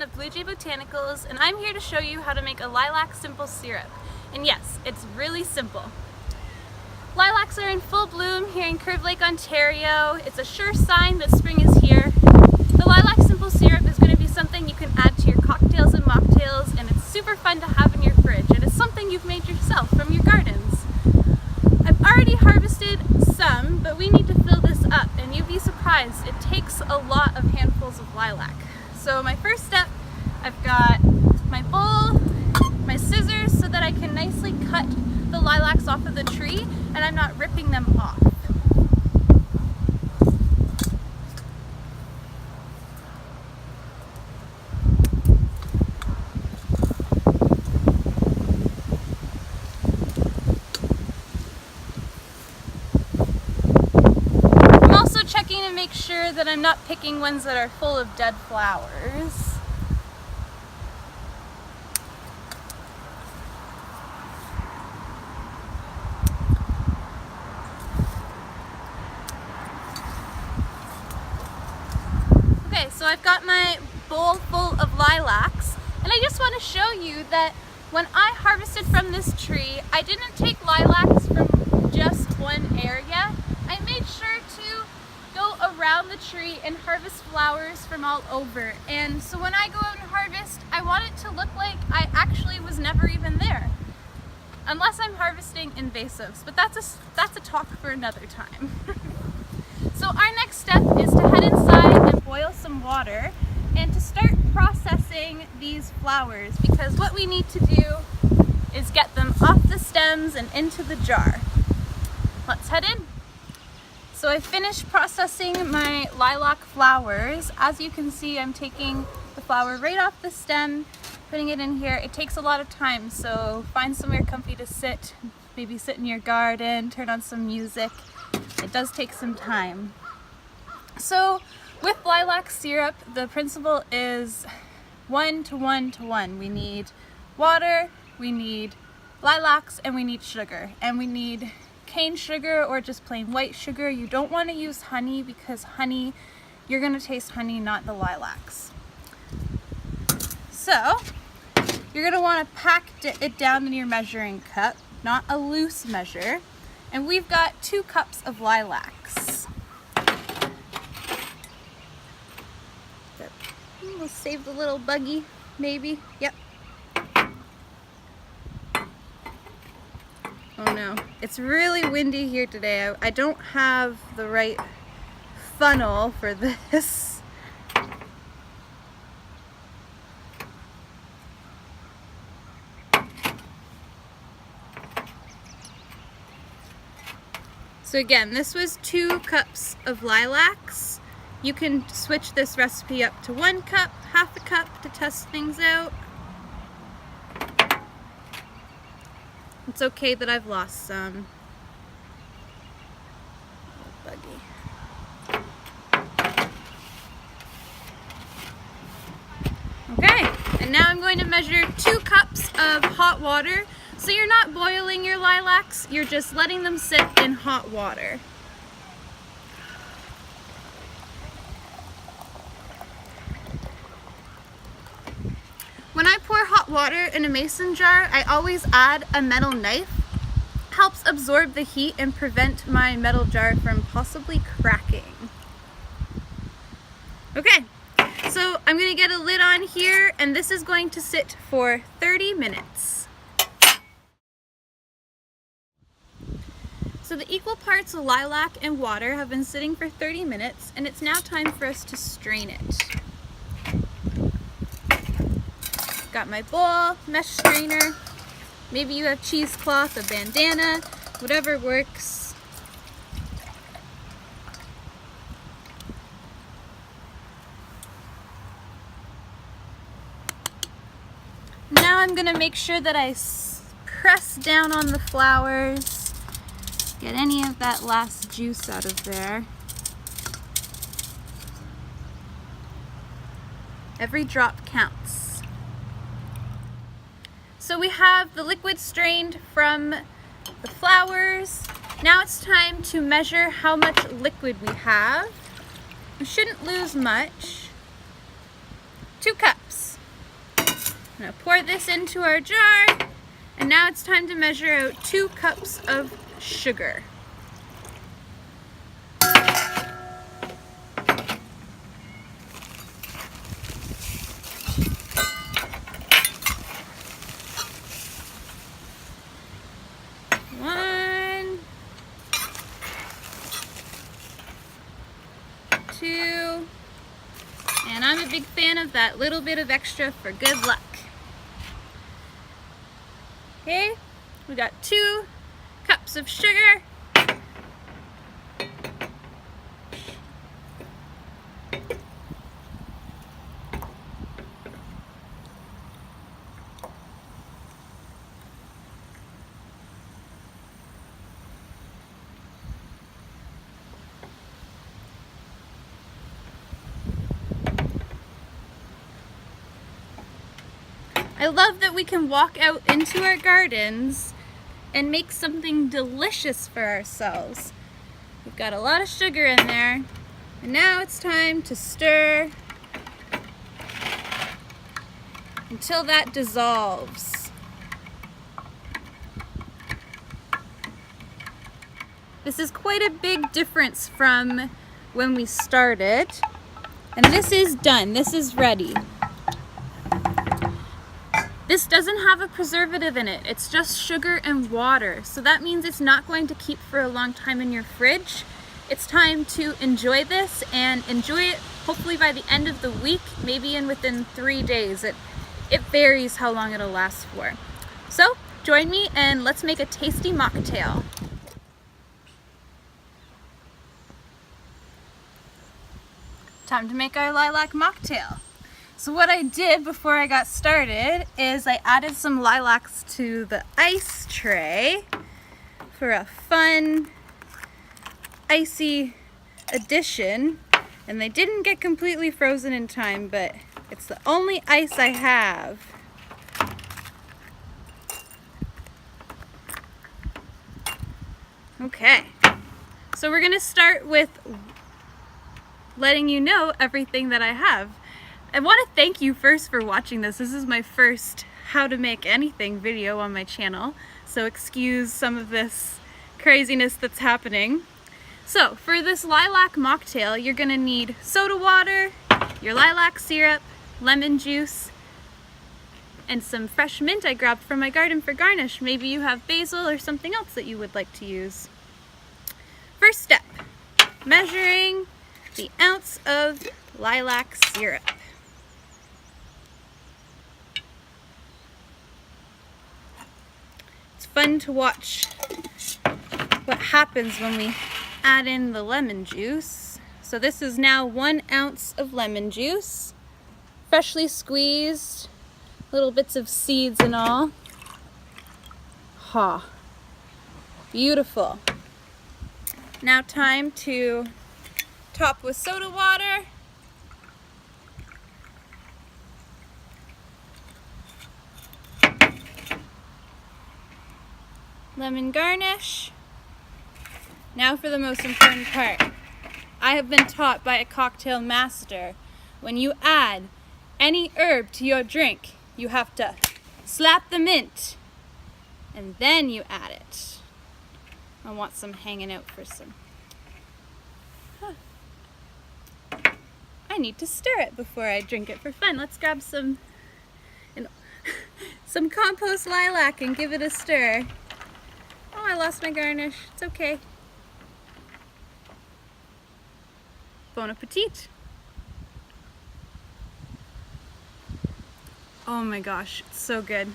Cherianne of Blue Jay Botanicals, and I'm here to show you how to make a lilac simple syrup. And yes, it's really simple. Lilacs are in full bloom here in Curve Lake, Ontario. It's a sure sign that spring is here. The lilac simple syrup is going to be something you can add to your cocktails and mocktails, and it's super fun to have in your fridge, and it's something you've made yourself from your gardens. I've already harvested some, but we need to fill this up, and you'd be surprised, it takes a lot of handfuls of lilac. So my first step, I've got my bowl, my scissors so that I can nicely cut the lilacs off of the tree and I'm not ripping them off. I'm also checking to make sure that I'm not picking ones that are full of dead flowers. Okay, so I've got my bowl full of lilacs, and I just want to show you that when I harvested from this tree, I didn't take lilacs from just one area. I made sure to go around the tree and harvest flowers from all over. And so when I go out and harvest, I want it to look like I actually was never even there. Unless I'm harvesting invasives, but that's a talk for another time. So our next step is to head inside and boil some water and to start processing these flowers, because what we need to do is get them off the stems and into the jar. Let's head in. So I finished processing my lilac flowers. As you can see, I'm taking the flower right off the stem, putting it in here. It takes a lot of time, so find somewhere comfy to sit, maybe sit in your garden, turn on some music. It does take some time. So with lilac syrup, the principle is 1 to 1 to 1. We need water, we need lilacs, and we need sugar. And we need cane sugar or just plain white sugar. You don't want to use honey because honey, you're going to taste honey, not the lilacs. So you're going to want to pack it down in your measuring cup, not a loose measure. And we've got 2 cups of lilacs. We'll save the little buggy, maybe. Yep. Oh no, it's really windy here today. I don't have the right funnel for this. So again, this was 2 cups of lilacs. You can switch this recipe up to 1 cup, half a cup to test things out. It's okay that I've lost some. Buggy. Okay, and now I'm going to measure 2 cups of hot water. So you're not boiling your lilacs, you're just letting them sit in hot water. When I pour hot water in a mason jar, I always add a metal knife. It helps absorb the heat and prevent my metal jar from possibly cracking. Okay, so I'm going to get a lid on here, and this is going to sit for 30 minutes. So the equal parts of lilac and water have been sitting for 30 minutes, and it's now time for us to strain it. Got my bowl, mesh strainer. Maybe you have cheesecloth, a bandana, whatever works. Now I'm going to make sure that I press down on the flowers. Get any of that last juice out of there. Every drop counts. So we have the liquid strained from the flowers. Now it's time to measure how much liquid we have. We shouldn't lose much. 2 cups. I'm gonna pour this into our jar, and now it's time to measure out 2 cups of sugar. One, 2, and I'm a big fan of that little bit of extra for good luck. Okay, we got 2 cups of sugar. I love that we can walk out into our gardens and make something delicious for ourselves. We've got a lot of sugar in there, and now it's time to stir until that dissolves. This is quite a big difference from when we started, and this is done. This is ready. This doesn't have a preservative in it. It's just sugar and water. So that means it's not going to keep for a long time in your fridge. It's time to enjoy this, and enjoy it hopefully by the end of the week, maybe within 3 days. It varies how long it'll last for. So join me and let's make a tasty mocktail. Time to make our lilac mocktail. So what I did before I got started is I added some lilacs to the ice tray for a fun, icy addition. And they didn't get completely frozen in time, but it's the only ice I have. Okay, so we're gonna start with letting you know everything that I have. I want to thank you first for watching this. This is my first how to make anything video on my channel, so excuse some of this craziness that's happening. So for this lilac mocktail, you're gonna need soda water, your lilac syrup, lemon juice, and some fresh mint I grabbed from my garden for garnish. Maybe you have basil or something else that you would like to use. First step, measuring the ounce of lilac syrup. Fun to watch what happens when we add in the lemon juice. So this is now 1 ounce of lemon juice, freshly squeezed, little bits of seeds and all. Ha, beautiful. Now time to top with soda water. Lemon garnish. Now for the most important part. I have been taught by a cocktail master, when you add any herb to your drink, you have to slap the mint and then you add it. I want some hanging out for some. I need to stir it before I drink it for fun. Let's grab some compost lilac and give it a stir. Oh, I lost my garnish. It's okay. Bon appetit. Oh my gosh, it's so good.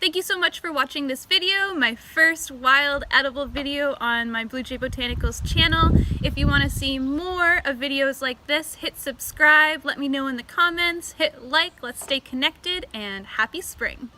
Thank you so much for watching this video, my first wild edible video on my Blue Jay Botanicals channel. If you want to see more of videos like this, hit subscribe, let me know in the comments, hit like, let's stay connected, and happy spring.